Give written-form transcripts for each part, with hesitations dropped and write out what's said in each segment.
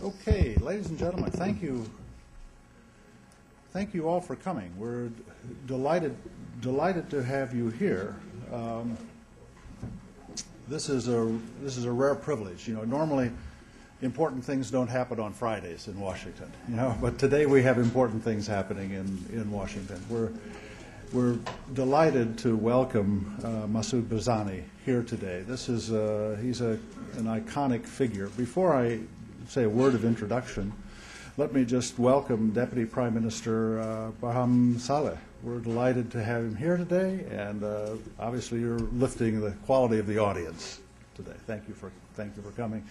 Okay, ladies and gentlemen, thank you. Thank you all for coming. We're delighted to have you here. This is a rare privilege. You know, normally important things don't happen on Fridays in Washington. You know, but today we have important things happening in Washington. We're delighted to welcome Masoud Barzani here today. He's an iconic figure. Before I say a word of introduction, let me just welcome Deputy Prime Minister Barham Saleh. We're delighted to have him here today, and obviously you're lifting the quality of the audience today. Thank you for coming.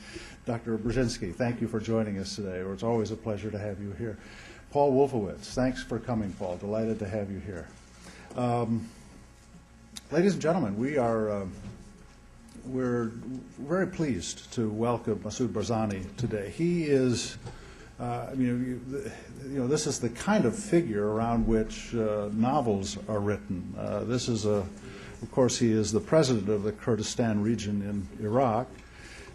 Dr. Brzezinski, thank you for joining us today. It's always a pleasure to have you here. Paul Wolfowitz, thanks for coming, Paul. Delighted to have you here. Ladies and gentlemen, we're very pleased to welcome Masoud Barzani today. He is, this is the kind of figure around which novels are written. Of course, he is the president of the Kurdistan region in Iraq,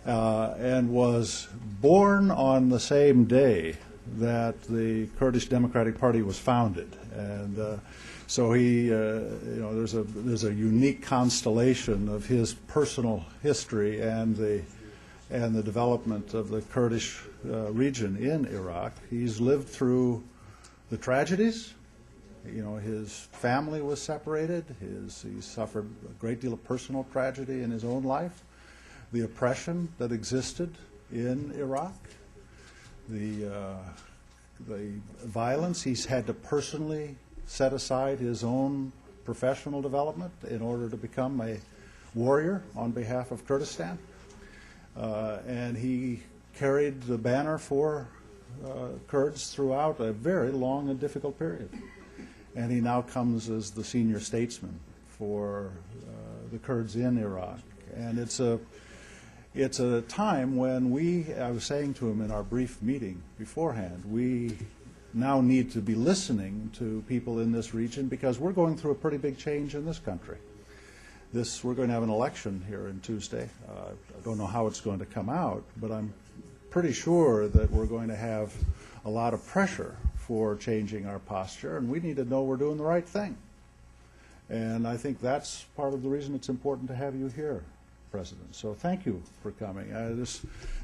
and was born on the same day that the Kurdish Democratic Party was founded, and so there's a unique constellation of his personal history and the development of the Kurdish region in Iraq. He's lived through the tragedies. You know, his family was separated. He suffered a great deal of personal tragedy in his own life. The oppression that existed in Iraq, the violence. He's had to personally set aside his own professional development in order to become a warrior on behalf of Kurdistan. And he carried the banner for Kurds throughout a very long and difficult period. And he now comes as the senior statesman for the Kurds in Iraq. And it's a time when I was saying to him in our brief meeting beforehand, we now need to be listening to people in this region because we're going through a pretty big change in this country. We're going to have an election here on Tuesday. I don't know how it's going to come out, but I'm pretty sure that we're going to have a lot of pressure for changing our posture, and we need to know we're doing the right thing. And I think that's part of the reason it's important to have you here, President. So thank you for coming.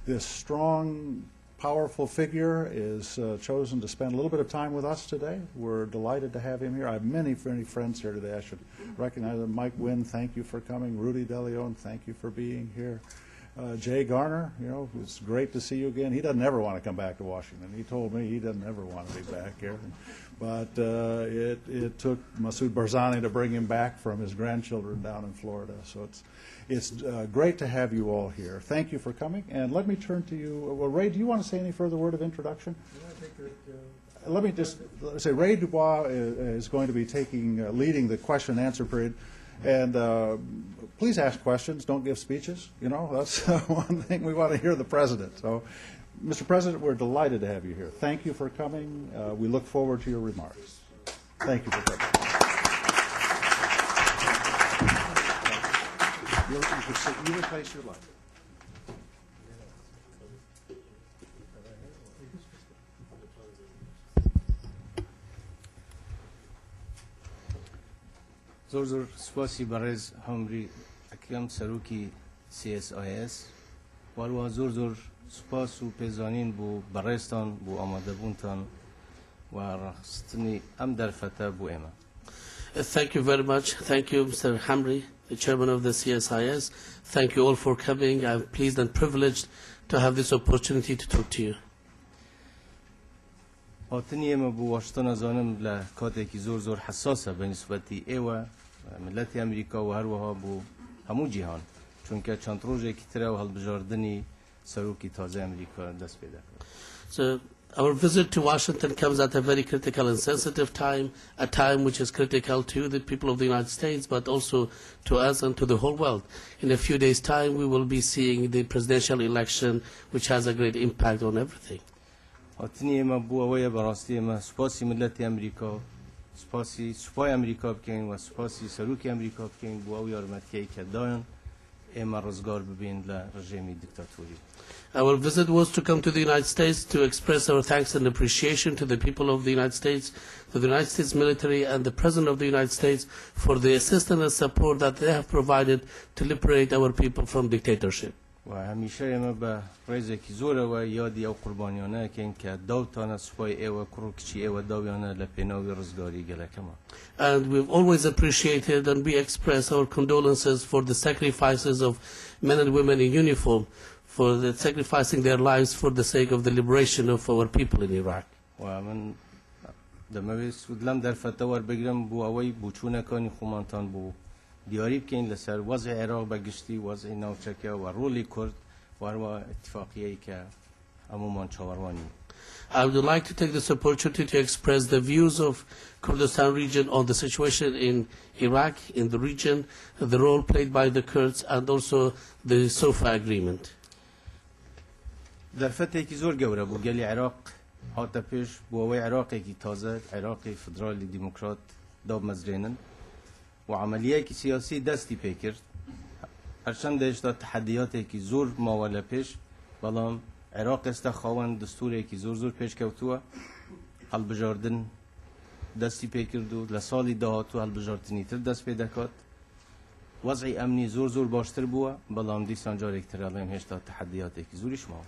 This strong, powerful figure is chosen to spend a little bit of time with us today. We're delighted to have him here. I have many friends here today. I should recognize them. Mike Wynn, thank you for coming. Rudy DeLeon, thank you for being here. Jay Garner, it's great to see you again. He doesn't ever want to come back to Washington. He told me he doesn't ever want to be back here. But it took Masoud Barzani to bring him back from his grandchildren down in Florida. So it's great to have you all here. Thank you for coming. And let me turn to you. Well, Ray, do you want to say any further word of introduction? Yeah, I think that, let me just say Ray Dubois is going to be leading the question and answer period. And please ask questions. Don't give speeches. That's one thing. We want to hear the President. So, Mr. President, we're delighted to have you here. Thank you for coming. We look forward to your remarks. Thank you for coming. You can place your light. زور سپاسی برای همری اکرم سروکی CSIS و زور سپاس و پیزانین بو برایستان بو آماده بونتان و رخصتنی ام در فتا بو اما. Thank you very much. Thank you, Mr. Hamri, the chairman of the CSIS. Thank you all for coming. I'm pleased and privileged to have this opportunity to talk to you. آتنی اما بو واشتان ازانم لکاته کی زور حساسه به نسبتی ایوه ملت امریکا و هر وها بو همو جهان چون که چند روزه کی تره و هالبجاردنی سروکی تازه امریکا دست پیدا. So our visit to Washington comes at a very critical and sensitive time, a time which is critical to the people of the United States, but also to us and to the whole world. In a few days' time, we will be seeing the presidential election, which has a great impact on everything. آتنی اما بو اوه براستی اما سپاسی ملت امریکا سپای امریکا بکن و سپاسی سروکی امریکا بکن بو اوه یارمتیه که داین اما رزگار ببین لرژیمی دیکتاتوری. Our visit was to come to the United States to express our thanks and appreciation to the people of the United States, to the United States military and the President of the United States for the assistance and support that they have provided to liberate our people from dictatorship. و همیشه اما به رزه کی زوره و یادی او قربانیانه که این که داوتانه سپای ایوه کروکچی ایوه داویانه لپیناوی رزگاری گلکما. And we've always appreciated and we express our condolences for the sacrifices of men and women in uniform, for the sacrificing their lives for the sake of the liberation of our people in Iraq. و من دمویس ودلم در فتاور بگرم بو اوی بوچونه کانی خومانتان بو دیاری بکن لسر وضع عراق بگشتی وضع نوچکه و رولی کرد و اتفاقیه‌ای که عموما چاوروانی. I would like to take this opportunity to express the views of Kurdistan region on the situation in Iraq, in the region, the role played by the Kurds, and also the SOFA agreement. در فتره کی زور گوره بو گلی عراق هات پیش بو اوی عراقی کی تازه عراقی فدرالی دموکرات داب مزرینن و عملیه کی سیاسی دستی پیکرد هرچند داشت تحدیاتی کی زور ماوله پیش بلام عراق است خواهان دستوری کی زور پیش کوتوه هالبجاردن دستی پیکردو لسالی دهاتو هالبجاردنی تر دست پیدا کرد وضعی امنی زور باشتر بوه بلام دیسان جاری اکترالیم هشتا تحدیاتی کی زوریش ماو.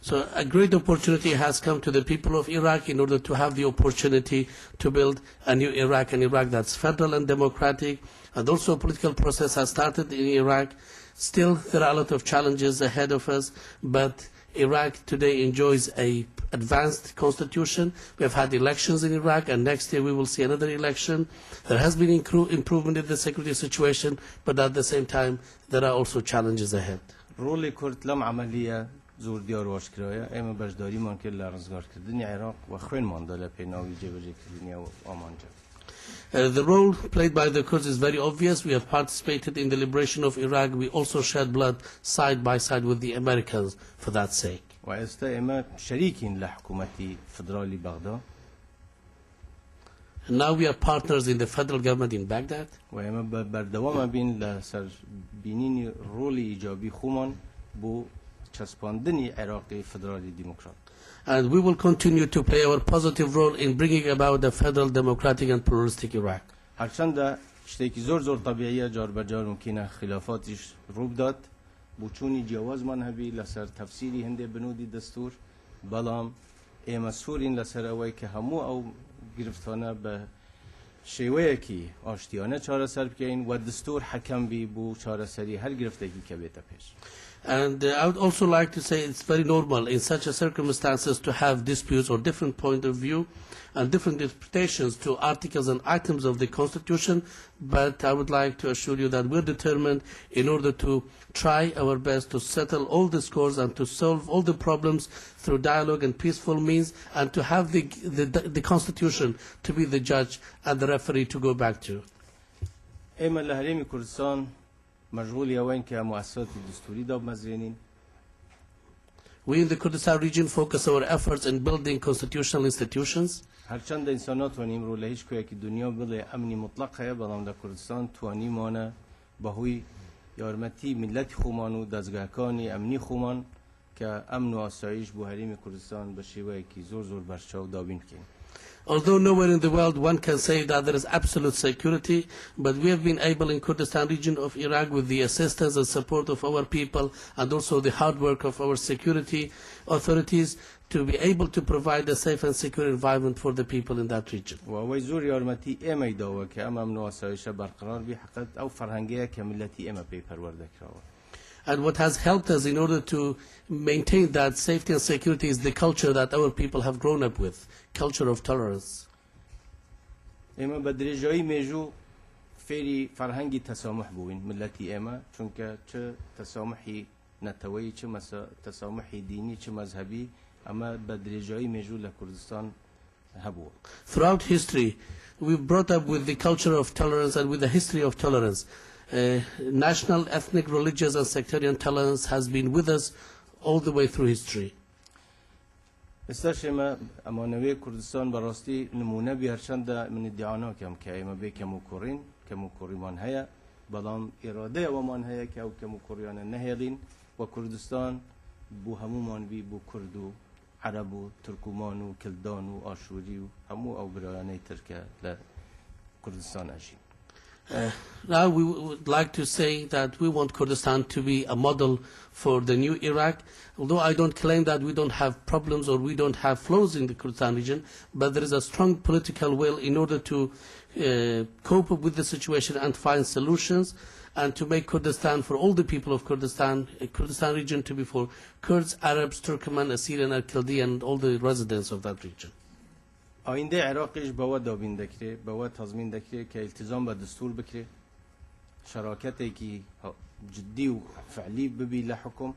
So a great opportunity has come to the people of Iraq in order to have the opportunity to build a new Iraq, an Iraq that's federal and democratic, and also a political process has started in Iraq. Still, there are a lot of challenges ahead of us, but Iraq today enjoys a advanced constitution. We have had elections in Iraq, and next year we will see another election. There has been improvement in the security situation, but at the same time, there are also challenges ahead. رولی کرد لم عملیه زور دیار واش کرایه اما بجداری من که لرزگار کردنی عراق و خوین مانده لپیناوی جبجه کردنی و آمانجا. The role played by the Kurds is very obvious. We have participated in the liberation of Iraq. We also shed blood side by side with the Americans for that sake. و استا اما شریکین لحکومتی فدرالی بغداد. And now we are partners in the federal government in Baghdad. و اما بردوام بین لسر بینین رولی ایجابی خومان بو چسپاندنی عراقی فدرالی دموکرات. And we will continue to play our positive role in bringing about a federal, democratic and pluralistic Iraq. هرچند اشتکی زور طبیعیه جار بجار ممکنه خلافاتش روب داد بوچونی جواز منهبی لسر تفسیری هنده بنودی دستور بلام اما سورین لسر اوی که همو او گرفتانه به شیوه کی آشتیانه چاره سر بکین و دستور حکم بی بو چاره سری هر گرفتگی که بیتا پیش. And I would also like to say it's very normal in such a circumstances to have disputes or different point of view and different interpretations to articles and items of the Constitution, but I would like to assure you that we're determined in order to try our best to settle all the scores and to solve all the problems through dialogue and peaceful means and to have the Constitution to be the judge and the referee to go back to. اما لهريمي كردستان مشغول وين كمؤسسات الدستوري داب مزرينين. We in the Kurdistan region focus our efforts in building constitutional institutions. هرچند انسانات ونیم رو لهیش کویا که دنیا بله امنی مطلق هیا بلام در کردستان توانی مانه بهوی یارمتی ملت خومان و دزگاهکانی امنی خومان که امن و آسایش بو حریم کردستان به شیوه کی زور برشاو دابین کن. Although nowhere in the world one can say that there is absolute security, but we have been able in Kurdistan region of Iraq with the assistance and support of our people and also the hard work of our security authorities to be able to provide a safe and secure environment for the people in that region. و وی زور یارمتی اما ایداوه که امن و آسایش برقرار بی حقیقت او فرهنگیه که ملتی اما پی پرورده کراوه. And what has helped us in order to maintain that safety and security is the culture that our people have grown up with, culture of tolerance. اما بدرجایی میجو فری فرهنگی تسامح بوین ملتی اما چونکه چه تسامحی نتوی چه تسامحی دینی چه مذهبی اما بدرجایی میجو لکردستان هبو. Throughout history, we've brought up with the culture of tolerance and with the history of tolerance. National, ethnic, religious and sectarian tolerance has been with us all the way through history. استش اما نوی کردستان براستی نمونه بیارچند من ادعانا کم که اما بی کمو کوریمان هیا بلام إرادة ومان هيا كأو كمكوريانا نهيلين وكردستان بو همومان بي بو كردو عربو تركمانو كلدانو آشوريو همو أو برياني تركا لكردستان أجين. Now we would like to say that we want Kurdistan to be a model for the new Iraq. Although I don't claim that we don't have problems or we don't have flaws in the Kurdistan region, but there is a strong political will in order to cope up with the situation and find solutions and to make Kurdistan for all the people of Kurdistan, Kurdistan region to be for Kurds, Arabs, Turkmen, Assyrian, and Chaldean, and all the residents of that region. آینده عراقیش با دابین دکره با تضمین دکره که التزام به دستور بکره شراکتی که جدی و فعلی ببی لحکم.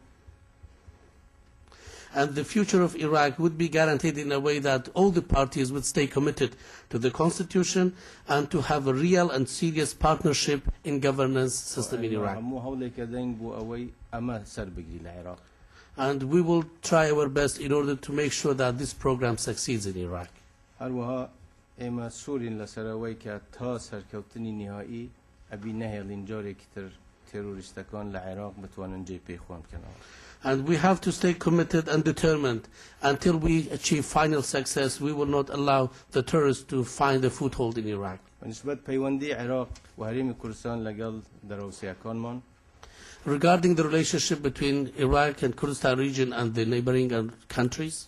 And the future of Iraq would be guaranteed in a way that all the parties would stay committed to the constitution and to have a real and serious partnership in governance system in Iraq. And we will try our best in order to make sure that this program succeeds in Iraq. هروها اما سورین لسراوی که تا سرکوتنی نهایی ابی نهیلین جاری کتر تروریستکان لعراق بتوانن جی پی خوان کنن. And we have to stay committed and determined. Until we achieve final success, we will not allow the terrorists to find a foothold in Iraq. بالنسبة پیوندی عراق و هریم کردستان لگل دروسیکان من. Regarding the relationship between Iraq and Kurdistan region and the neighboring countries,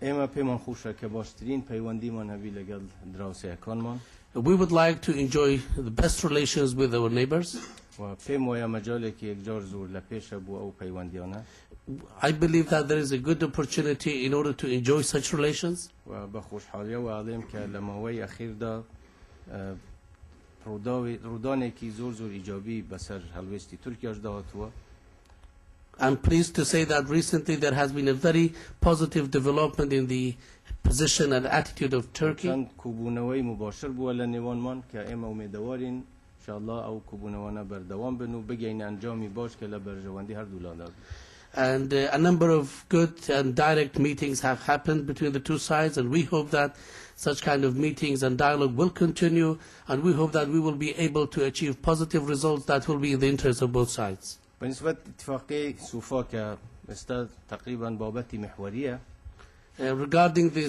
اما پیمان خوشه که باشترین پیوندی من هبی لگل دروسیکان من. we would like to enjoy the best relations with our neighbors. و پیم ویا مجالی که یک جار زور لپیش بو او پیوندیانه. I believe that there is a good opportunity in order to enjoy such relations. و بخوشحالی و عالم که لماوی اخیر دا رودانی که زور ایجابی بسر هلوستی ترکیه دهاتوا. I'm pleased to say that recently there has been a very positive development in the position and attitude of Turkey. چند کوبونوی مباشر بو لنیوان من که اما امیدوارین ان شاء الله او کوبونوانا بردوام بنو بگین انجامی باش که لبرجواندی هر دولادا. And a number of good and direct meetings have happened between the two sides, and we hope that such kind of meetings and dialogue will continue, and we hope that we will be able to achieve positive results that will be in the interest of both sides. بالنسبة اتفاقية سوفا كاستاذ تقريبا بابتي محورية. Regarding the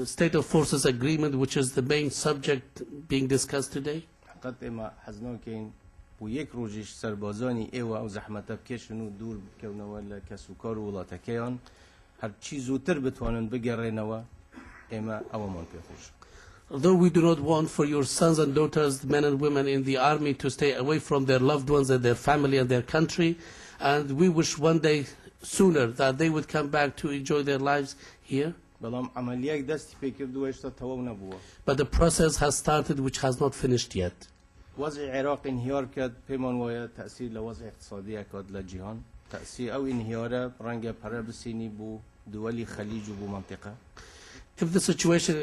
state of forces agreement, which is the main subject being discussed today, حقیقت ما حزنان کین و یک روزش سربازانی ایوا او زحمت بکشن و دور بکن ولا کسوکار ولاتکیان هر چی زودتر بتوانن بگرینوا اما او من پیخوش. Although we do not want for your sons and daughters, men and women in the army, to stay away from their loved ones and their family and their country, and we wish one day sooner that they would come back to enjoy their lives here. بلام عملیات دستی فکر دویش تا تمام نبوده. But the process has started, which has not finished yet. وضع العراق انهيار كد پیمان ویا تأثیر لوضع اقتصادی اکاد لجهان تأثیر او انهياره رنگ پره بسینی بو دولی خلیج و بو منطقه. If the situation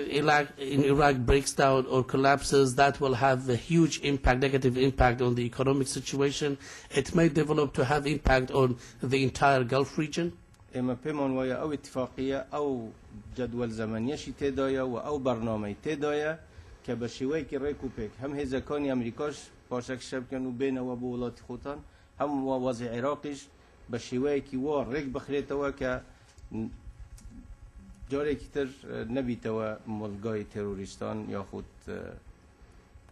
in Iraq breaks down or collapses, that will have a huge impact, negative impact on the economic situation. It may develop to have impact on the entire Gulf region. اما پیمان ویا او اتفاقیه او جدول زمانیشی تدایا و او برنامه تدایا که به شیوهی که ریکو پیک هم هزکانی امریکاش پاشک شب کنو بین و بولات خوتان هم وضع عراقیش به شیوهی که وار ریک بخریت و که جاری کتر نبیت و ملگای تروریستان یا خود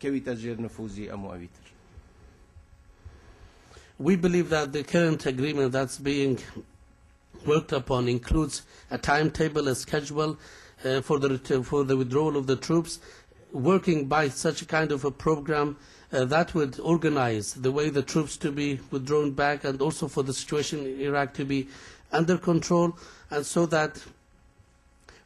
کوی تجربه نفوذی امو اویتر. We believe that the current agreement that's being worked upon includes a timetable, a schedule for the withdrawal of the troops, working by such a kind of a program that would organize the way the troops to be withdrawn back and also for the situation in Iraq to be under control, and so that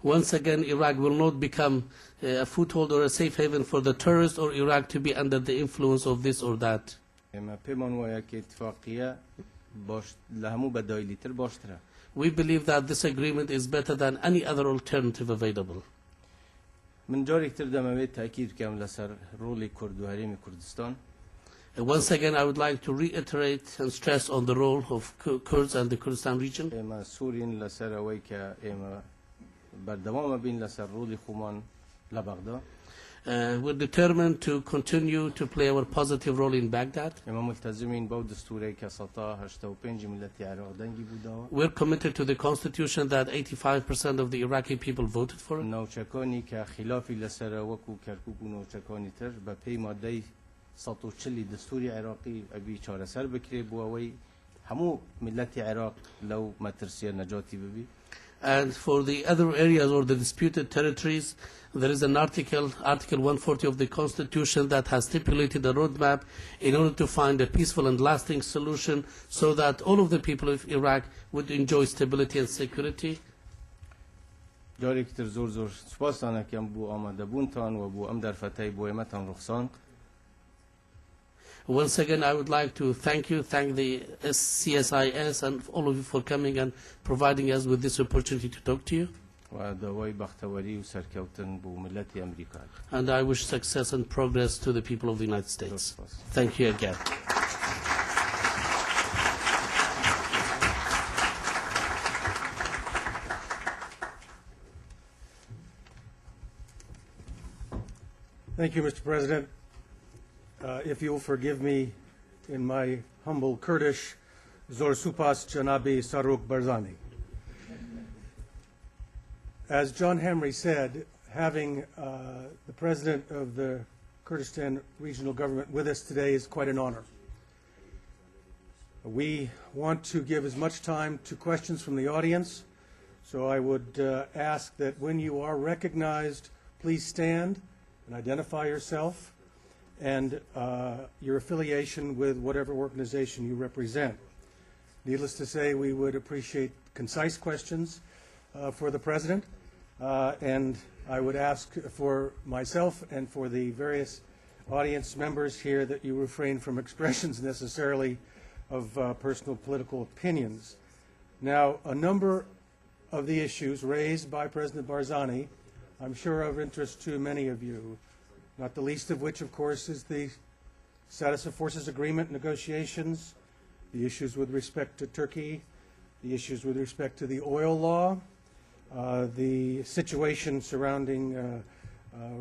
once again Iraq will not become a foothold or a safe haven for the terrorists or Iraq to be under the influence of this or that. We believe that this agreement is better than any other alternative available. Once again, I would like to reiterate and stress on the role of Kurds and the Kurdistan region. We're determined to continue to play our positive role in Baghdad. اما ملتزمين با دستوری که سطح 85 ملت عراق دنگی بوده We're committed to the constitution that 85% of the Iraqi people voted for. نوچکانی که خلافی لسر وکو کرکوک و نوچکانی تر به پی ماده 140 دستوری عراقی ابی چاره سر بکری بووی همو ملت عراق لو ما ترسيه نجاتي ببي. And for the other areas or the disputed territories, there is an Article 140 of the Constitution that has stipulated a roadmap in order to find a peaceful and lasting solution so that all of the people of Iraq would enjoy stability and security. جاری کتر زور زور سپاس دانه کم بو آمده بونتان و بو ام در فتای بو امتان رخصان. Once again, I would like to thank the CSIS and all of you for coming and providing us with this opportunity to talk to you. و دوای بختوری و سرکوتن بو ملت امریکا. And I wish success and progress to the people of the United States. Thank you again. Thank you, Mr. President. If you'll forgive me in my humble Kurdish, Zor Supas Janabi Masoud Barzani. As John Henry said, having the President of the Kurdistan Regional Government with us today is quite an honor. We want to give as much time to questions from the audience, so I would ask that when you are recognized, please stand and identify yourself and your affiliation with whatever organization you represent. Needless to say, we would appreciate concise questions for the President, and I would ask for myself and for the various audience members here that you refrain from expressions necessarily of personal political opinions. Now, a number of the issues raised by President Barzani I'm sure of interest to many of you, not the least of which, of course, is the status of forces agreement negotiations, the issues with respect to Turkey, the issues with respect to the oil law, the situation surrounding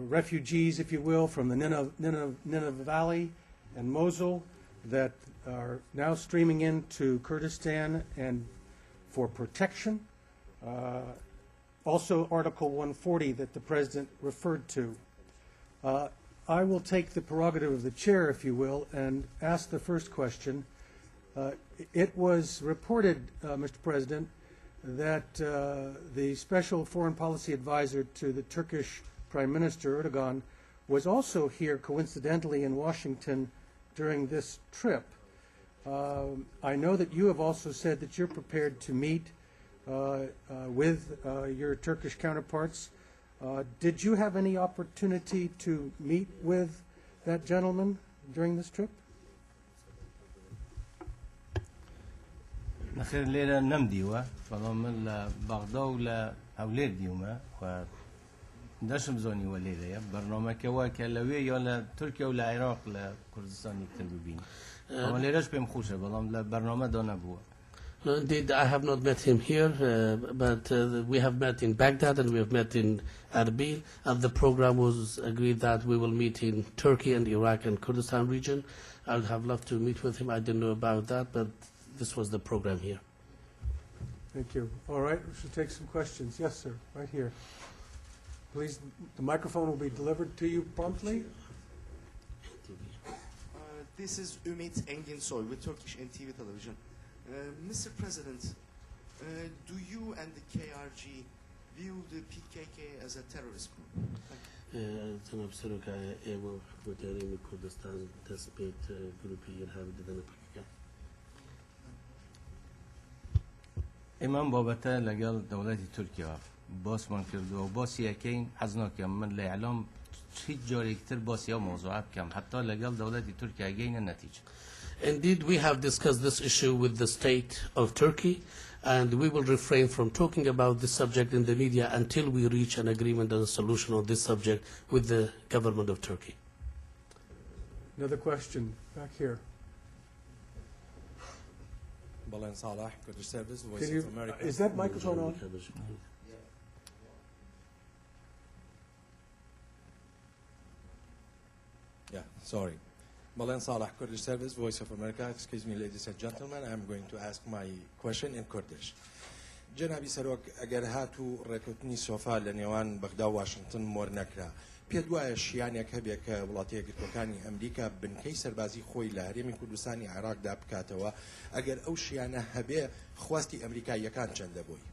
refugees, if you will, from the Nineveh Valley and Mosul that are now streaming into Kurdistan and for protection. Also, Article 140 that the President referred to. I will take the prerogative of the chair, if you will, and ask the first question. It was reported, Mr. President, that the special foreign policy advisor to the Turkish Prime Minister, Erdogan, was also here coincidentally in Washington during this trip. I know that you have also said that you're prepared to meet with your Turkish counterparts. Did you have any opportunity to meet with that gentleman during this trip? نخير ليلة نمديوة فضم بغداد ولا أولاد ديوما و داشم زوني وليلة يا برنامج كواك لوي ولا تركيا ولا عراق لا كردستان يكتبوا بين. أما ليلة شبه مخوشة بضم لا برنامج دون أبوه. No, indeed, I have not met him here, but we have met in Baghdad and we have met in Erbil, and the program was agreed that we will meet in Turkey and Iraq and Kurdistan region. I would have loved to meet with him. I didn't know about that, but this was the program here. Thank you. All right, we should take some questions. Yes, sir, right here. Please, the microphone will be delivered to you promptly. This is Ümit Enginsoy with Turkish NTV Television. Mr. President, do you and the KRG view the PKK as a terrorist group? جناب سروکای ایو وتریم کردستان تثبیت گروپی ارهابی دادن پاکستان. إمام بابتا لقال دولة تركيا باس من كردو وباس يكين حزنا كم من الإعلام شيء جاري كتير باس يا موضوعات كم حتى لقال دولة تركيا جين النتيجة. Indeed, we have discussed this issue with the state of Turkey, and we will refrain from talking about this subject in the media until we reach an agreement and a solution on this subject with the government of Turkey. Another question back here. Balen Salah, Kurdish Service, Can Voice you, of America. is that microphone on? Sorry. Balen Salah, Kurdish Service, Voice of America. Excuse me, ladies and gentlemen. I'm going to ask my question in Kurdish. جنابی سەرۆک ئەگەر هاتوو ڕێکوتنی سۆفا لە نێوان بەغدا و واشنگتن مۆر نەکرا پێت وایە شیانێک هەبێ کە وڵاتە یەکگرتوەکانی ئەمریکا بنکەی سەربازی خۆی لە هەرێمی کوردستانی عێراقدا بکاتەوە ئەگەر ئەو شیانە هەبێ خواستی ئەمریکاییەکان چەندە بۆی؟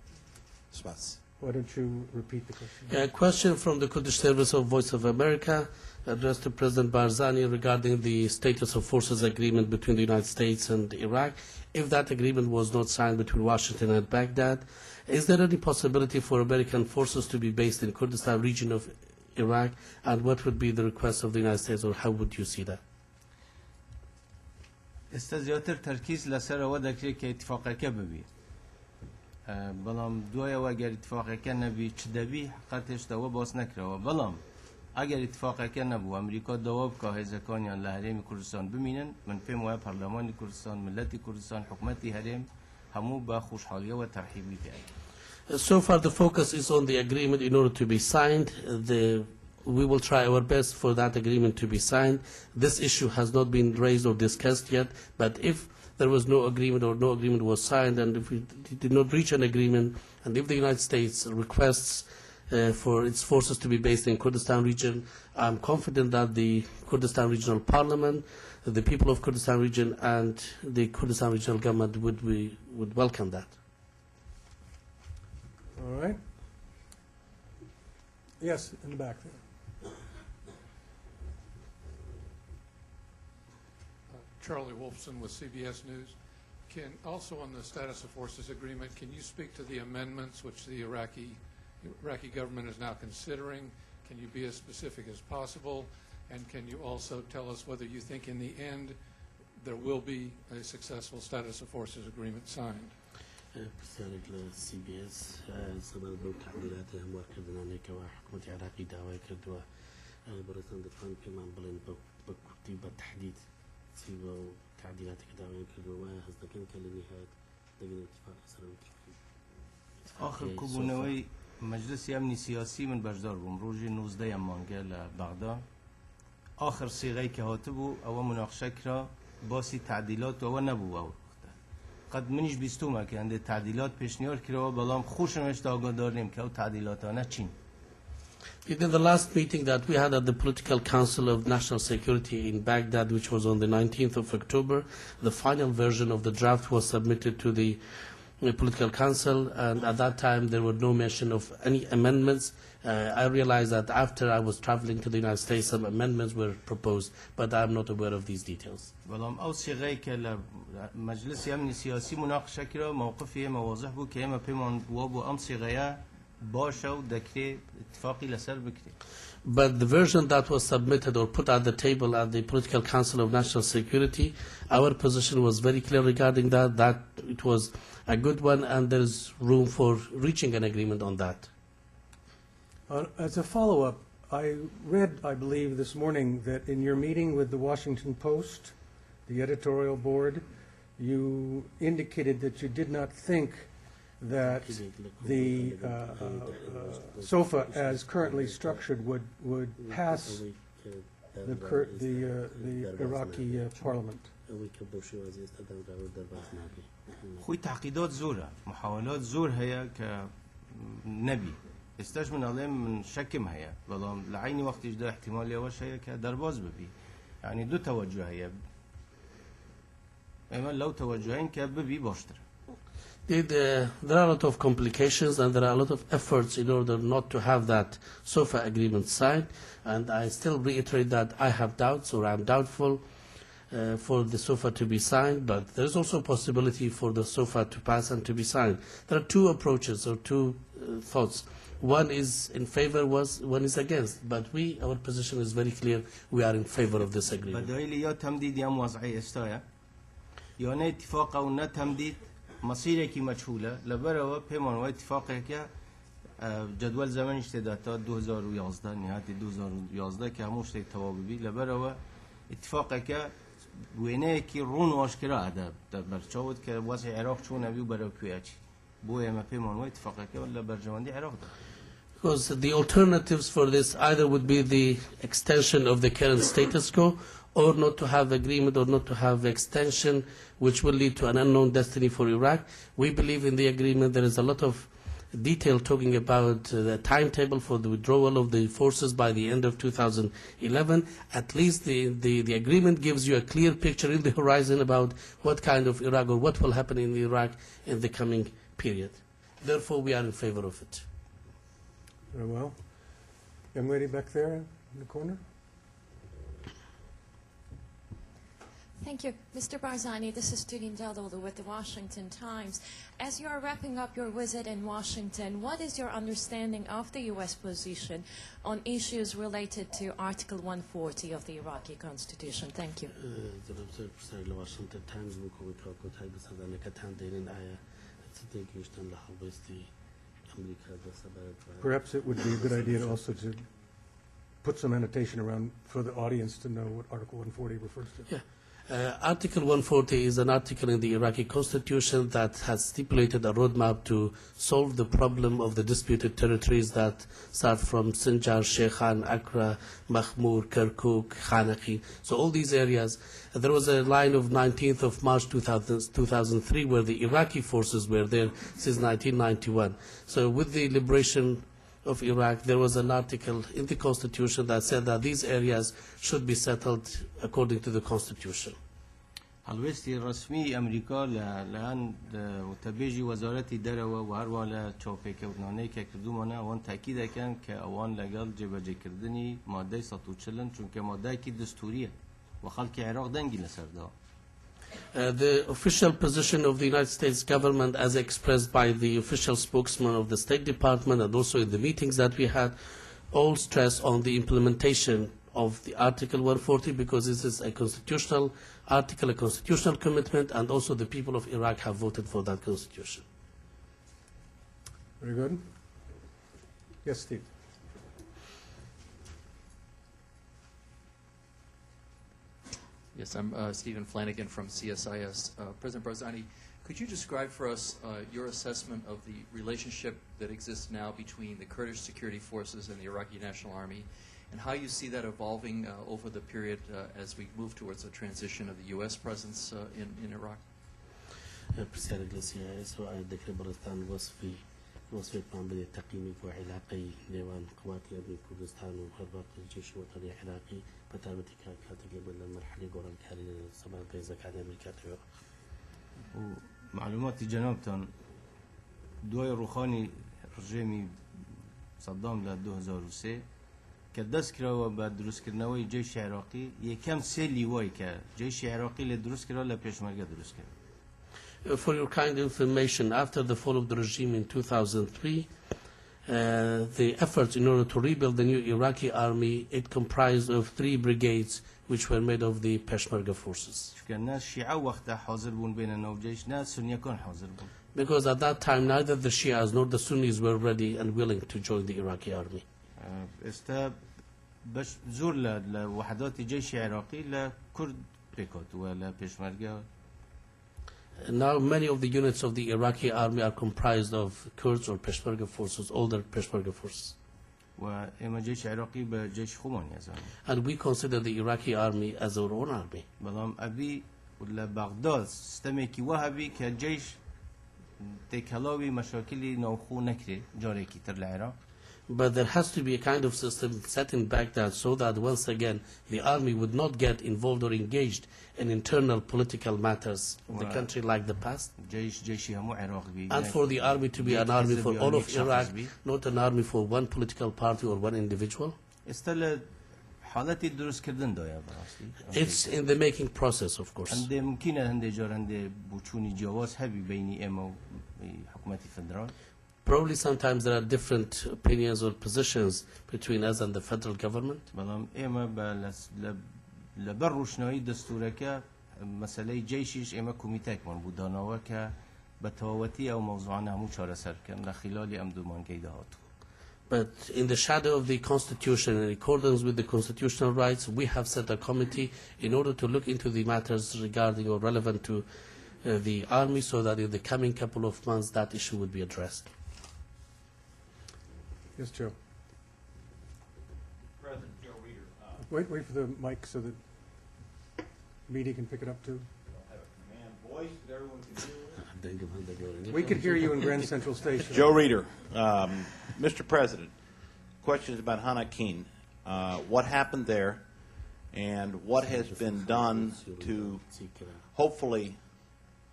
سپاس. Why don't you repeat the question? A question from the Kurdish Service of Voice of America addressed to President Barzani regarding the status of forces agreement between the United States and Iraq. If that agreement was not signed between Washington and Baghdad, is there any possibility for American forces to be based in Kurdistan region of Iraq, and what would be the request of the United States, or how would you see that? ئێستا زیاتر تەرکیز لەسەرەوە دەکرێت کە ئیتفاقەکە ببی بەڵام دوایەوە ئەگەر ئیتفاقەکە نەبی چ دەبی حقیقەتش دەوە باس نەکرەوە بەڵام ئەگەر ئیتفاقەکە نەبوو ئەمریکا دەوا بکە هێزەکانیان لە هەرێمی کوردستان بمینن من پێم وایە پەرلەمانی کوردستان ملەتی کوردستان حکومەتی هەرێم هەموو بە خوشحالیەوە تەرحیبی پێ So far the focus is on the agreement in order to be signed. We will try our best for that agreement to be signed. This issue has not been raised or discussed yet, but if there was no agreement or no agreement was signed, and if we did not reach an agreement, and if the United States requests for its forces to be based in Kurdistan region, I'm confident that the Kurdistan Regional Parliament, the people of Kurdistan region, and the Kurdistan Regional Government would welcome that. All right. Yes, in the back there. Charlie Wolfson with CBS News. Also on the status of forces agreement, can you speak to the amendments which the Iraqi government is now considering? Can you be as specific as possible? And can you also tell us whether you think in the end there will be a successful status of forces agreement signed? بسالك للCBS سبب تعديلات أمور كردنا كحكومة عراقي دعوة كردوا برسان دفعن كمان بلين بكتي بالتحديد سيبا تعديلات كدعوة كردوا هزدكين كالنهاية دقنا اتفاق سلام آخر كوبونوي مجلس أمني سياسي من بجدار بمروجي 19 مانجا لبغداد آخر صيغة كهاتبو أو مناقشة كرا باسي تعديلات و نبو أو قد منیش بیستومه که انده تعدیلات پیشنهاد کرده بلام خوشمش آگاه نیم که او تعدیلاتانه چین. In the last meeting that we had at the Political Council of National Security in Baghdad, which was on the 19th of October, the final version of the draft was submitted to the Political Council, and at that time there was no mention of any amendments. I realized that after I was traveling to the United States, some amendments were proposed, but I am not aware of these details. بلام او صيغه که مجلس امنی سیاسی مناقشه کرده موقفی واضح بود که ما پیمان بو ام صيغه باشه و دکری اتفاقی لسر بکری. But the version that was submitted or put at the table at the Political Council of National Security, our position was very clear regarding that it was a good one and there is room for reaching an agreement on that. As a follow-up, I read, I believe, this morning that in your meeting with the Washington Post, the editorial board, you indicated that you did not think that the SOFA, as currently structured, would pass the Iraqi parliament. خوی تحقیقات زوره محاولات زور هيا كنبي استاش من عليهم من شكم هيا بلام لعيني وقت يجدا احتمال يواش هيا كدرباز ببي يعني دو توجه هيا اما لو توجهين كببي باشتر. There are a lot of complications and there are a lot of efforts in order not to have that SOFA agreement signed, and I still reiterate that I have doubts or I'm doubtful for the SOFA to be signed, but there is also a possibility for the SOFA to pass and to be signed. There are two approaches or two thoughts. One is in favor, one is against, but our position is very clear. We are in favor of this agreement. بدأي يا تمديد يا موضعي استايا يا نه اتفاق او نه تمديد مصيرك مجهولة لبروا بيمان واتفاقك جدول زمن اشتداتا 2011 نهاية 2011 که هموش تواببی لبروا اتفاقك وینه کی رون واشکرا عده برچاود که واسه عراق چون نبیو برای کویاچی بوی ما پیمان و اتفاقه که ولی برجواندی عراق ده. Because the alternatives for this either would be the extension of the current status quo, or not to have agreement, or not to have extension, which will lead to an unknown destiny for Iraq. We believe in the agreement. There is a lot of detail talking about the timetable for the withdrawal of the forces by the end of 2011. At least the agreement gives you a clear picture in the horizon about what kind of Iraq or what will happen in Iraq in the coming period. Therefore, we are in favor of it. Very well. Young lady back there in the corner. Thank you. Mr. Barzani, this is Tudin Deldoğlu with the Washington Times. As you are wrapping up your visit in Washington, what is your understanding of the U.S. position on issues related to Article 140 of the Iraqi Constitution? Thank you. Perhaps it would be a good idea also to put some annotation around for the audience to know what Article 140 refers to. Yeah. Article 140 is an article in the Iraqi constitution that has stipulated a roadmap to solve the problem of the disputed territories that start from Sinjar, Sheikhan, Accra, Mahmud, Kirkuk, Khanaqi. So all these areas. There was a line of 19th of March 2003 where the Iraqi forces were there since 1991. So with the liberation of Iraq, there was an article in the constitution that said that these areas should be settled according to the constitution. الوستی رسمی امریکا لان تبیجی وزارتی دروا و هر والا چوپک و نانه که کردومانه وان تاکید کن که اوان لگال جبهه کردنی ماده 140 چون که ماده کی دستوریه و خلق عراق دنگی لسرده. The official position of the United States government, as expressed by the official spokesman of the State Department and also in the meetings that we had, all stress on the implementation of the Article 140 because this is a constitutional article, a constitutional commitment, and also the people of Iraq have voted for that constitution. Very good. Yes, Steve. Yes, I'm Stephen Flanagan from CSIS. President Barzani, could you describe for us your assessment of the relationship that exists now between the Kurdish security forces and the Iraqi National Army, and how you see that evolving over the period as we move towards a transition of the U.S. presence in Iraq? وصفة عملية تقييمي وعلاقي ديوان قوات الأمن كردستان وهرباق الجيش الوطني العراقي بتابتي كانت قبل المرحلة قرن كاري سبعة بيزك على أمريكا تيور. ومعلومات جنابتان دوای روخانی رژیمی صدام ل 2003 که دست کرد و بعد درست کردنوی جیش عراقی یکم سه لیوای که جیش عراقی ل درست کرد ل پیشمرگ درست کرد. For your kind information, after the fall of the regime in 2003, the efforts in order to rebuild the new Iraqi army, it comprised of 3 brigades which were made of the Peshmerga forces. Because at that time, neither the Shias nor the Sunnis were ready and willing to join the Iraqi army. زور لوحدات الجيش العراقي لكرد بيكوت ولا بيشمركة. Now many of the units of the Iraqi army are comprised of Kurds or Peshmerga forces, older Peshmerga forces. وإما جيش عراقي بجيش خمان يا زلمة. And we consider the Iraqi army as our own army. بلام أبي ولا بغداد استمكي وهبي كجيش تكلاوي مشاكل نوخو نكري جاريكي تر العراق. But there has to be a kind of system set in Baghdad so that once again the army would not get involved or engaged in internal political matters of the country like the past. And for the army to be an army for all of Iraq, not an army for one political party or one individual. It's in the making process, of course. Probably sometimes there are different opinions or positions between us and the federal government. But in the shadow of the Constitution, in accordance with the constitutional rights, we have set a committee in order to look into the matters regarding or relevant to the army so that in the coming couple of months that issue would be addressed. Yes, Joe. President Joe Reeder. Wait for the mic so that the media can pick it up too. Have a command voice that everyone can hear. We could hear you in Grand Central Station. Joe Reeder. Mr. President, questions about Hanakin. What happened there, and what has been done to hopefully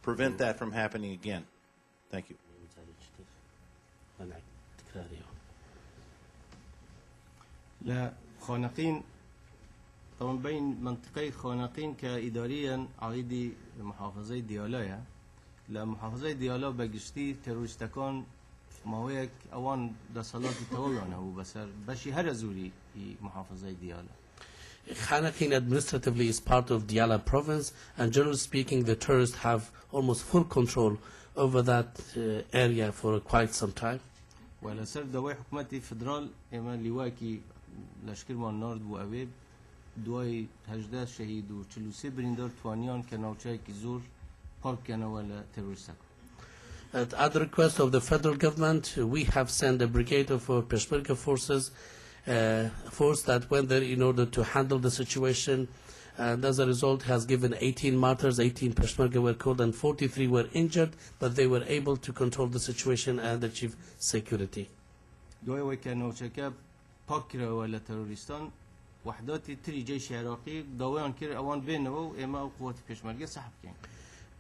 prevent that from happening again? Thank you. لا خانقين طبعا بين منطقي خانقين كإداريا عقيدي محافظة ديالايا لا محافظة ديالا بقشتي تروریستکان ماويك اوان دا صلاة تولانه و بسر بشي هر زوري محافظة ديالا. Hanakin administratively is part of Diyala province, and generally speaking, the terrorists have almost full control over that area for quite some time. ولا سر دواي حكومتي فدرال اما لواكي لشكر ما النارد بو اويب دواي 18 شهيد و 43 برندار توانيان كناوچاي كي زور بارك كنا ولا تيرورستك. At the request of the federal government, we have sent a brigade of Peshmerga forces, force that went there in order to handle the situation, and as a result has given 18 martyrs, 18 Peshmerga were killed and 43 were injured, but they were able to control the situation and achieve security. دواي وكناوچاكا بارك ولا تيرورستان وحدات تري جيش عراقي دوايان كير اوان بينو اما قوات بيشمركه سحب كان.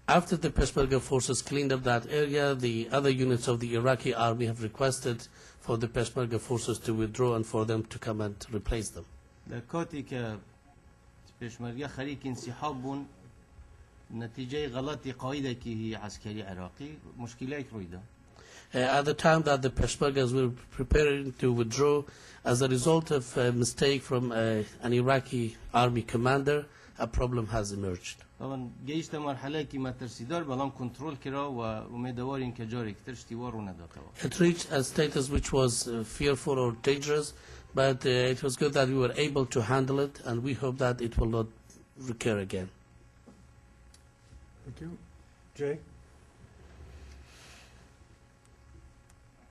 After the Peshmerga forces cleaned up that area, the other units of the Iraqi army have requested for the Peshmerga forces to withdraw and for them to come and replace them. لكاتي ك بيشمركه خليك انسحابون نتيجه غلطي قاعده كي هي عسكري عراقي مشكله رويده. At the time that the Peshmergas were preparing to withdraw, as a result of a mistake from an Iraqi army commander, a problem has emerged. طبعا جيشت مرحله كي ما ترسيدار بلام كنترول كرا ومدوارين كجاري كترشتي وارو ندا طبعا. It reached a status which was fearful or dangerous, but it was good that we were able to handle it, and we hope that it will not recur again. Thank you. Jay?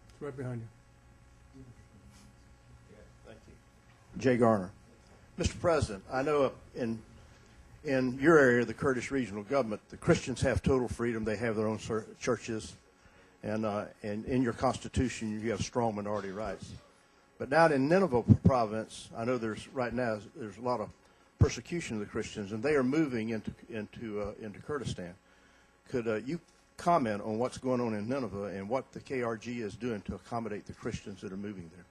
It's right behind you. Thank you. Jay Garner. Mr. President, I know in your area, the Kurdish regional government, the Christians have total freedom. They have their own churches, and in your constitution, you have strong minority rights. But down in Nineveh province, I know there's a lot of persecution of the Christians, and they are moving into Kurdistan. Could you comment on what's going on in Nineveh and what the KRG is doing to accommodate the Christians that are moving there?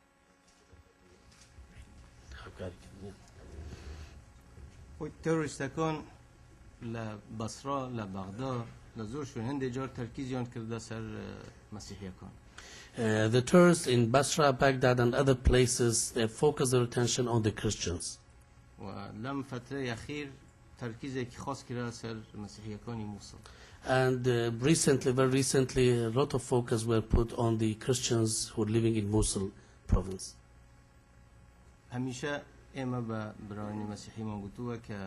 والتروریستکان لبصره لبغداد لزور شون هند جار ترکیزیان کرده سر مسیحیکان. The tourists in Basra, Baghdad, and other places, they focus their attention on the Christians. ولم فتره اخیر ترکیزی که خاص کرده سر مسیحیکانی موصل. And recently, very recently, a lot of focus were put on the Christians who are living in Mosul province. همیشه اما با برانی مسیحی من گوتوه که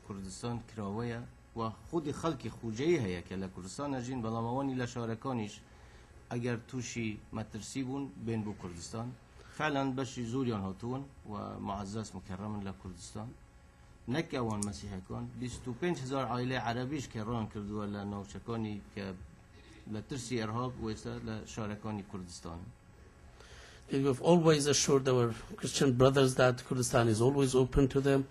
کردستان کراویه و خود خلق خوجهی هیا که لکردستان اجین بلاموانی لشارکانیش اگر توشی مترسی بون بین بو کردستان فعلا بشی زوریان هاتون و معزز مکرم لکردستان نک اوان مسیحی کن 25,000 عائله عربیش کران کردو لنوچکانی که لترسی ارهاب ویسا لشارکانی کردستان. We have always assured our Christian brothers that Kurdistan is always open to them,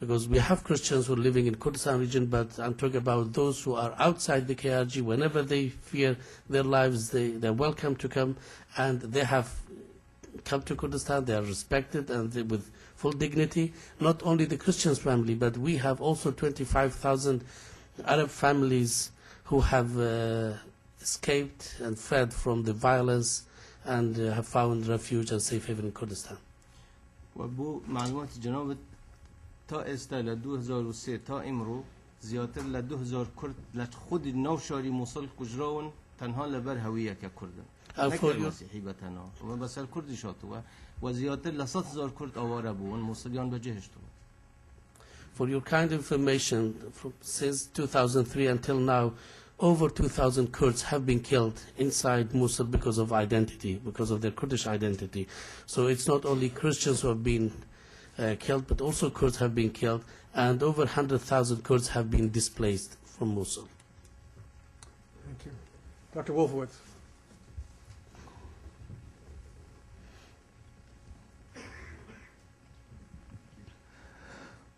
because we have Christians who are living in Kurdistan region, but I'm talking about those who are outside the KRG. Whenever they fear their lives, they're welcome to come, and they have come to Kurdistan. They are respected and with full dignity. Not only the Christians family, but we have also 25,000 Arab families who have escaped and fled from the violence and have found refuge and safe haven in Kurdistan. و بو معلومات جنابت تا استا ل 2003 تا امرو زیاتر ل 2000 کرد ل خود نوشاری موصل کجراون تنها لبر هویه که کردن نکر مسیحی بتنها و بس الکردی شاتو و زیاتر ل 100,000 کرد آواره بون موصلیان بجهشتو. For your kind information, since 2003 until now, over 2,000 Kurds have been killed inside Mosul because of identity, because of their Kurdish identity. So it's not only Christians who have been killed, but also Kurds have been killed, and over 100,000 Kurds have been displaced from Mosul. Thank you. Dr. Wolfowitz.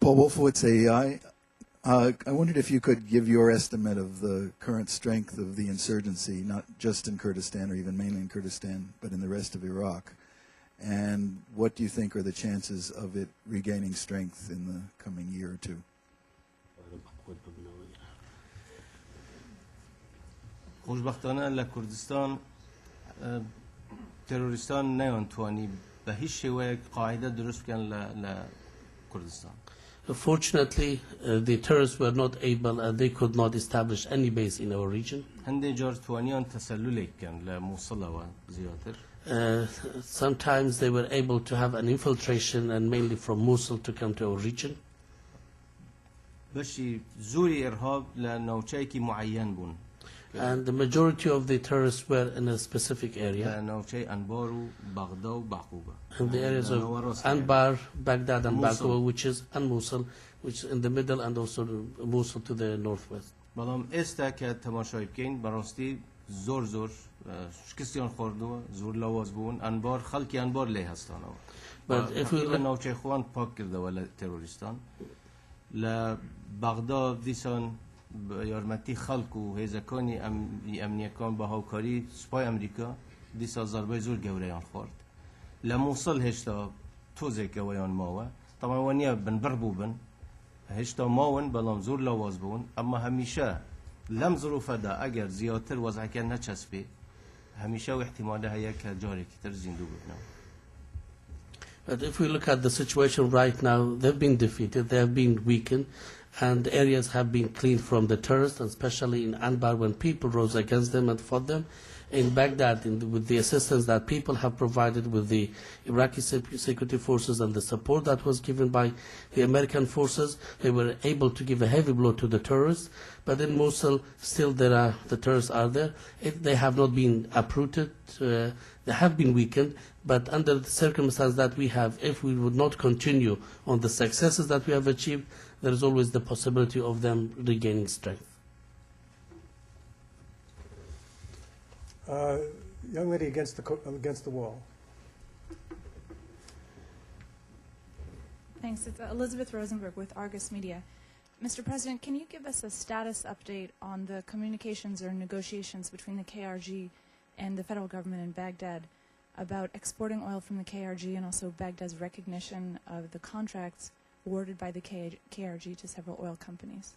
Paul Wolfowitz, AEI. I wondered if you could give your estimate of the current strength of the insurgency, not just in Kurdistan or even mainly in Kurdistan, but in the rest of Iraq. And what do you think are the chances of it regaining strength in the coming year or two? خوشبختانه لکردستان تروریستان نیانتوانی به هیچ شیوه قاعده درست کن لکردستان. Fortunately, the terrorists were not able and they could not establish any base in our region. هنده جار توانیان تسلل کن لموصل و زیاتر. Sometimes they were able to have an infiltration and mainly from Mosul to come to our region. بشی زوری ارهاب لنوچه‌ای که معین بون. And the majority of the terrorists were in a specific area. لنوچه انبار و بغداد و بعقوبه. In the areas of Anbar, Baghdad and Baghuz, which is, and Mosul, which is in the middle, and also Mosul to the northwest. بلام استا که تماشای بکین براستی زور زور شکستیان خوردو زور لواز بون انبار خلکی انبار لی هستان. But if we look, نوچه خوان پاک کرده ولی تروریستان لبغداد دیسان یارمتی خلق و هیزکانی امنیکان با هاوکاری سپای امریکا دیسا ضربه زور گوریان خورد لموصل هشتا توزه گویان ماوه طبعا ونیا بن بربوبن هشتا ماون بلام زور لواز بون اما همیشه لم ظروف دا اگر زیادتر وضع که نچسبه همیشه و احتماله هیا که جاری کتر زندو ببنام. But if we look at the situation right now, they've been defeated, they have been weakened, and areas have been cleaned from the terrorists, and especially in Anbar when people rose against them and fought them. In Baghdad, with the assistance that people have provided with the Iraqi security forces and the support that was given by the American forces, they were able to give a heavy blow to the terrorists. But in Mosul, still the terrorists are there. They have not been uprooted, they have been weakened, but under the circumstance that we have, if we would not continue on the successes that we have achieved, there is always the possibility of them regaining strength. Young lady against the wall. Thanks. It's Elizabeth Rosenberg with Argus Media. Mr. President, can you give us a status update on the communications or negotiations between the KRG and the federal government in Baghdad about exporting oil from the KRG and also Baghdad's recognition of the contracts awarded by the KRG to several oil companies?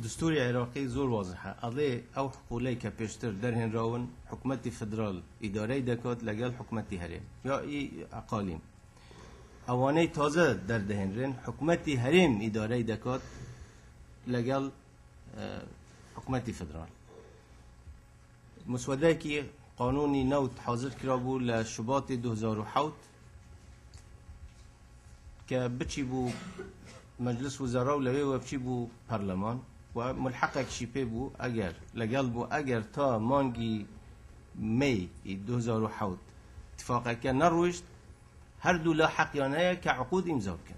دستور عراقی زور واضحه. قضیه او حقوقی که پیشتر درهن راون حکومت فدرال اداره دکات لگل حکومت هرم یا اقالیم. اوانه تازه در دهنرن حکومت هرم اداره دکات لگل حکومت فدرال. مسوده کی قانونی نوت حاضر کرابو لشباط 2007 که بچی بو مجلس وزراء ولوی و بچی بو پارلمان و ملحقه کشیپه بو اگر لگل بو اگر تا مانگی می 2007 اتفاقه که نروشت هر دو لا حقیانه که عقود امضا کن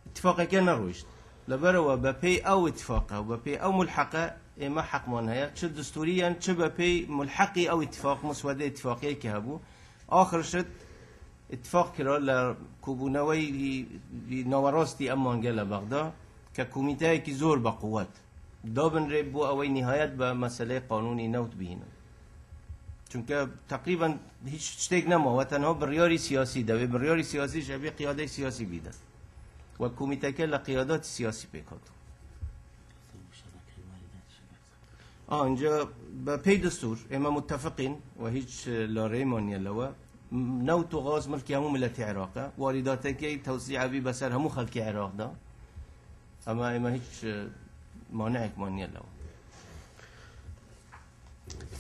اتفاقه که نروشت لبرو بپی او اتفاقه و بپی او ملحقه اما حق مانه چه دستوريا چه بپی ملحقی او اتفاق مسوده اتفاقی که هبو آخر شد اتفاق کرا لکوبونوی نواراستی امانگل بغداد که کمیته کی زور با قوت دابن ربو اوی نهایت به مسئله قانونی نوت بینن چونکه تقریبا هیچ شتیک نما و تنها بریاری سیاسی ده بریاری سیاسی شبیه قیاده سیاسی بیده و کمیته که لقیادات سیاسی پیکات اینجا به پی دستور اما متفقین و هیچ لاره مانیه لوا نوت و غاز ملکی همو ملت عراقه وارداته که توسیع بی بسر همو خلق عراق ده اما هیچ مانع مانیه لوا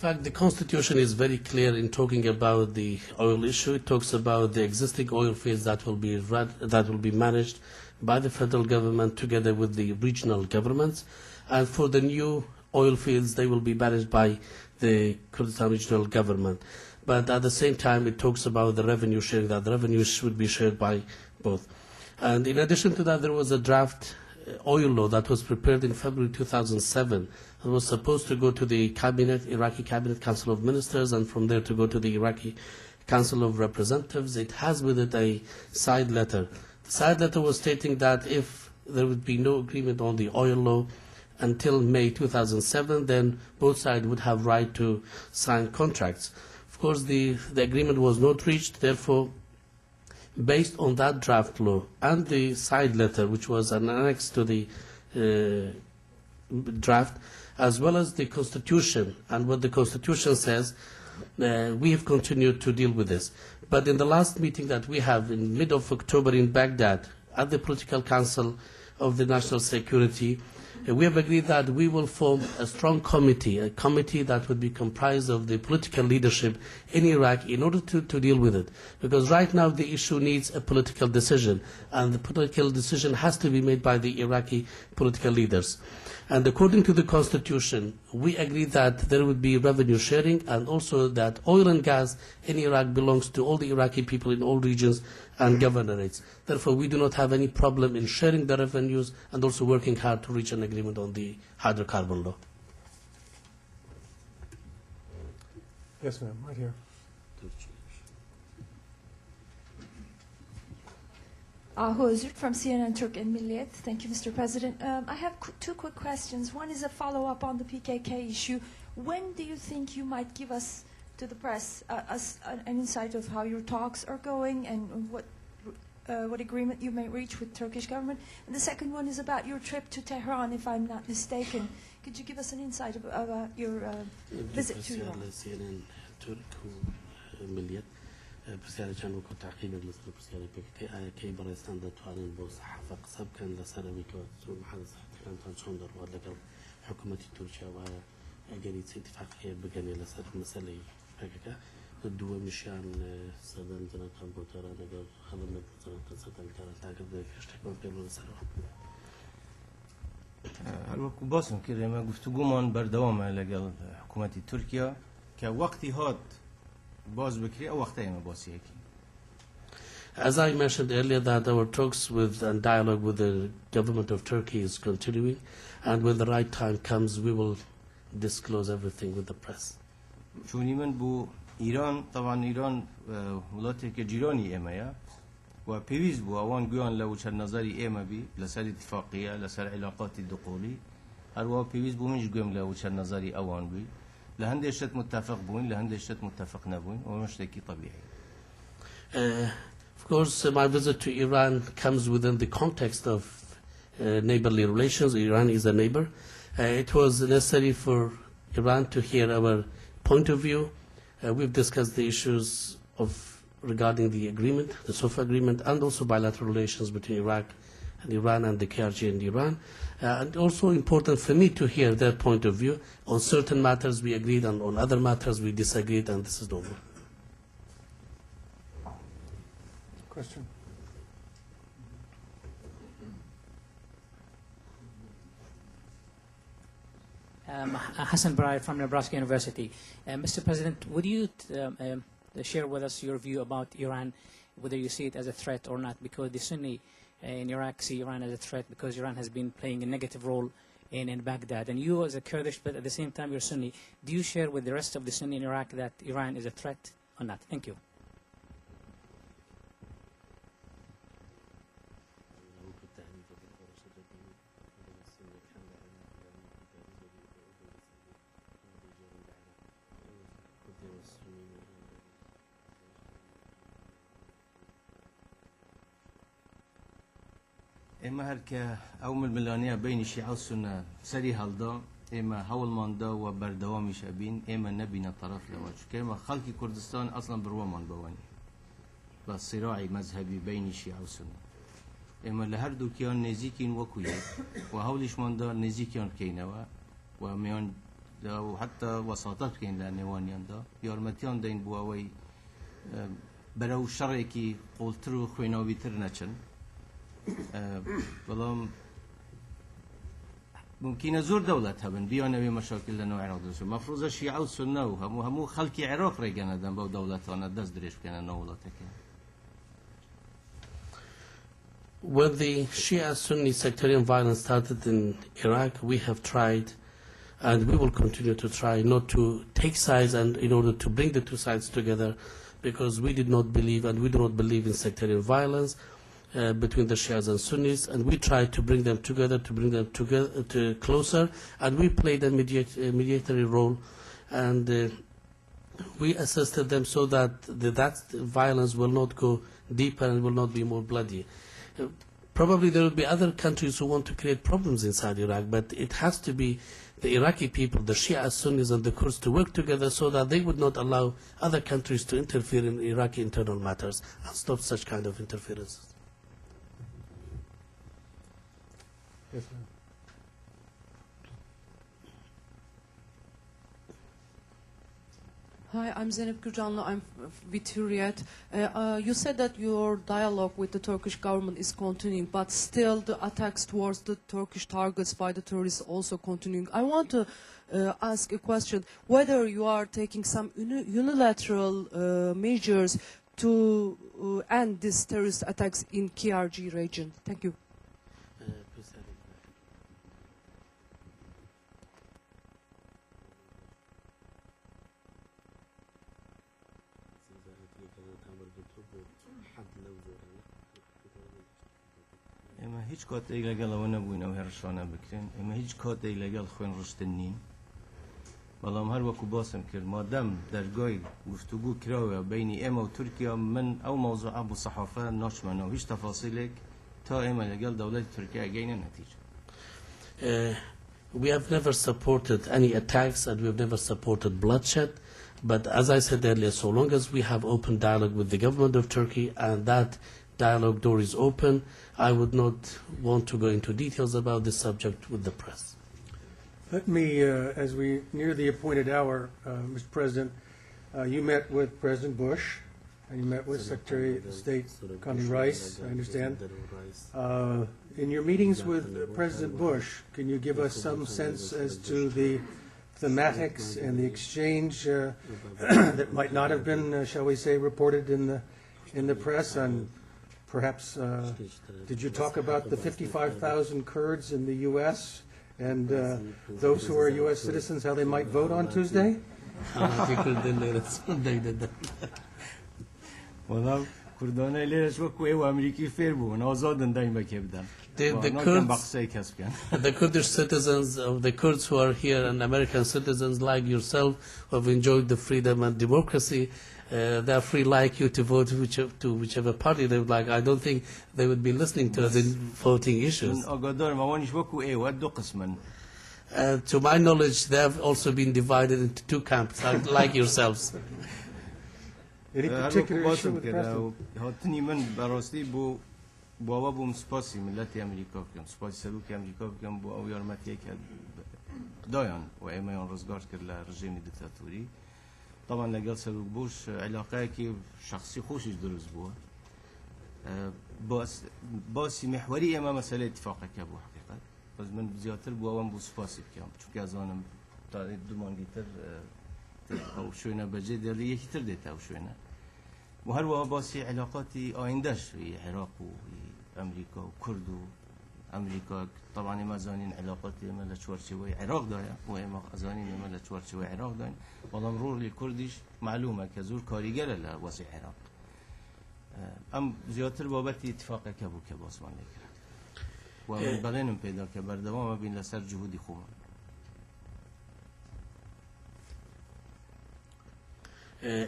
fact, the Constitution is very clear in talking about the oil issue. It talks about the existing oil fields that will be managed by the federal government together with the regional governments, and for the new oil fields, they will be managed by the Kurdistan regional government. But at the same time, it talks about the revenue sharing, that the revenue should be shared by both. And in addition to that, there was a draft oil law that was prepared in February 2007. It was supposed to go to the cabinet, Iraqi Cabinet Council of Ministers, and from there to go to the Iraqi Council of Representatives. It has with it a side letter. The side letter was stating that if there would be no agreement on the oil law until May 2007, then both sides would have right to sign contracts. Of course, the agreement was not reached. Therefore, based on that draft law and the side letter, which was an annex to the draft, as well as the Constitution and what the Constitution says, we have continued to deal with this. But in the last meeting that we have in mid of October in Baghdad, at the Political Council of the National Security, we have agreed that we will form a strong committee, a committee that would be comprised of the political leadership in Iraq in order to deal with it. Because right now the issue needs a political decision, and the political decision has to be made by the Iraqi political leaders. And according to the Constitution, we agreed that there would be revenue sharing, and also that oil and gas in Iraq belongs to all the Iraqi people in all regions and governorates. Therefore, we do not have any problem in sharing the revenues and also working hard to reach an agreement on the hydrocarbon law. Yes, ma'am, right here. Hozur from CNN Turk and Milliyet. Thank you, Mr. President. I have two quick questions. One is a follow-up on the PKK issue. When do you think you might give us, to the press, an insight of how your talks are going and what agreement you may reach with Turkish government? And the second one is about your trip to Tehran, if I'm not mistaken. Could you give us an insight about your visit to Iran? CNN Turk ومليت برسالة كانوا كتعقيب مثل برسالة كي بريستان دتوانين بو صحافة قصب كان لسروي كوتسو محل صحة كان تنشندر ولا كان حكومة تركيا وأجريت اتفاقية بجاني لسر مسألة هكذا الدول مشان سدان زنا كان بوترا نقول خدمة زنا كسدان كان تعقب فيش تكون كيلو لسروا الوقت باسم كده ما قلت قومان بردوام لقال حكومة تركيا كوقتي هات باز بكري أو وقتها ما باسي هيك. As I mentioned earlier, that our talks with and dialogue with the government of Turkey is continuing, and when the right time comes, we will disclose everything with the press. شوني من بو إيران طبعا إيران ولاتي كجيراني إما وبيويز بو أوان جوان لو كان نظري إما بي لسر اتفاقية لسر علاقات الدخولي هروا بيويز بو مش جوان لو كان نظري أوان بي لهندي شت متفق بوين لهندي شت متفق نبوين ومش تكي طبيعي. Of course, my visit to Iran comes within the context of neighborly relations. Iran is a neighbor. It was necessary for Iran to hear our point of view. We've discussed the issues regarding the agreement, the SOFA agreement, and also bilateral relations between Iraq and Iran and the KRG and Iran. And also important for me to hear their point of view. On certain matters we agreed, and on other matters we disagreed, and this is normal. Question. Hassan Brai from Nebraska University. Mr. President, would you share with us your view about Iran, whether you see it as a threat or not? Because the Sunni in Iraq see Iran as a threat because Iran has been playing a negative role in Baghdad. And you as a Kurdish, but at the same time you're Sunni, do you share with the rest of the Sunni in Iraq that Iran is a threat or not? Thank you. إما هركا أول ملانية بين الشيعة والسنة سري هالدا إما هول ماندا وبردوامي شابين إما نبينا طرف لواج كما خلق كردستان أصلا بروامان بواني بس صراعي مذهبي بين الشيعة والسنة إما لهردو كيان نزيكين وكوية وهولش ماندا نزيكين كينوا وميان دا و حتى وساطات كاين لنيوانيان دا يارمتيان دين بواوي برو شرعي قولترو خوينا بيتر نچن بلام ممكن زور دولة هبن بيانا بمشاكل لنا العراق دوسو مفروض الشيعة والسنة وهمو خلقي عراق ريجانا دم بو دولتانا دز دريش كان نولتك. When the Shia-Sunni sectarian violence started in Iraq, we have tried, and we will continue to try, not to take sides and in order to bring the two sides together, because we did not believe, and we do not believe in sectarian violence between the Shias and Sunnis, and we tried to bring them together, closer, and we played a mediatory role, and we assisted them so that that violence will not go deeper and will not be more bloody. Probably there will be other countries who want to create problems inside Iraq, but it has to be the Iraqi people, the Shia Sunnis and the Kurds, to work together so that they would not allow other countries to interfere in Iraqi internal matters and stop such kind of interferences. Yes, ma'am. Hi, I'm Zeynep Gürcanlı. I'm with Hürriyet. You said that your dialogue with the Turkish government is continuing, but still the attacks towards the Turkish targets by the terrorists also continuing. I want to ask a question, whether you are taking some unilateral measures to end these terrorist attacks in KRG region. Thank you. اما هیچ کات ایلگال و نبوین او هرشانه بکرین اما هیچ کات ایلگال خوین رشتنین بلام هر وکو باسم کرد مادام درگای گفتگو کراوه بین اما و ترکیه من او موضوع ابو صحافه ناشمنه و هیچ تفاصیلک تا اما لگال دولت ترکیه اگین نتیجه. We have never supported any attacks and we have never supported bloodshed, but as I said earlier, so long as we have open dialogue with the government of Turkey and that dialogue door is open, I would not want to go into details about this subject with the press. Let me, as we near the appointed hour, Mr. President, you met with President Bush and you met with Secretary of State Condi Rice, I understand. In your meetings with President Bush, can you give us some sense as to the thematics and the exchange that might not have been, shall we say, reported in the press? And perhaps, did you talk about the 55,000 Kurds in the U.S. and those who are U.S. citizens, how they might vote on Tuesday? والله كردانه ليش وكو ايو امريكي فيربو نازادن دايما كبدن the Kurdish citizens of the Kurds who are here and American citizens like yourself who have enjoyed the freedom and democracy, they are free like you to vote to whichever party they would like. I don't think they would be listening to us in voting issues. To my knowledge, they have also been divided into two camps, like yourselves. Any particular issue with the President? هاتني من براستی بو بابا بوم سپاسی ملت امریکا کم سپاسی سلوک امریکا کم بو او یارمتی که دایان و ایمان روزگار کرد لرژیم دیکتاتوری طبعا لقال سلوک بوش علاقه که شخصی خوشش درست بو باسی محوری اما مسئله اتفاقه که بو حقیقت باز من زیادتر بو اوام بو سپاسی بکم چون از آنم تا دومانگیتر او شوینه بجه دلی یکی تر دیتا او شوینه و هر وقت باسی علاقاتی آیندهش في عراق و امریکا و کرد و امریکا طبعا ما زانين علاقاتی ما لشوارشوي عراق دایا و ما زانين ما لشوارشوي عراق داین والله رول الكرديش معلومه كزور كاريجر لواسي عراق ام زیاتر بابت اتفاق کبو که باسمان نکرد و من بلنم پیدا که بردوام بین لسر جهودی خوبم.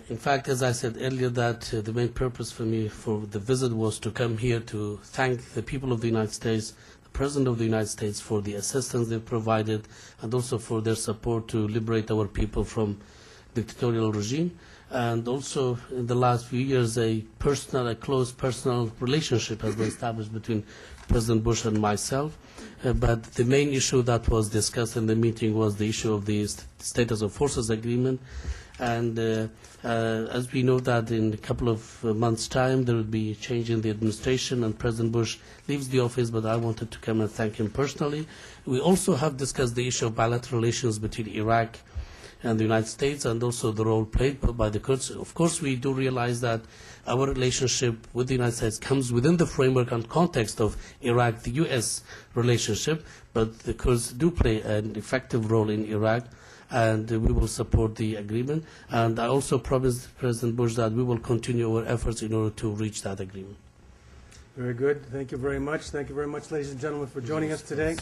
In fact, as I said earlier, that the main purpose for me for the visit was to come here to thank the people of the United States, the President of the United States, for the assistance they've provided and also for their support to liberate our people from dictatorial regime. And also, in the last few years, a close personal relationship has been established between President Bush and myself. But the main issue that was discussed in the meeting was the issue of the status of forces agreement. And as we know that in a couple of months' time, there will be a change in the administration and President Bush leaves the office, but I wanted to come and thank him personally. We also have discussed the issue of bilateral relations between Iraq and the United States, and also the role played by the Kurds. Of course, we do realize that our relationship with the United States comes within the framework and context of Iraq, the U.S. relationship, but the Kurds do play an effective role in Iraq, and we will support the agreement. And I also promised President Bush that we will continue our efforts in order to reach that agreement. Very good. Thank you very much. Thank you very much, ladies and gentlemen, for joining us today.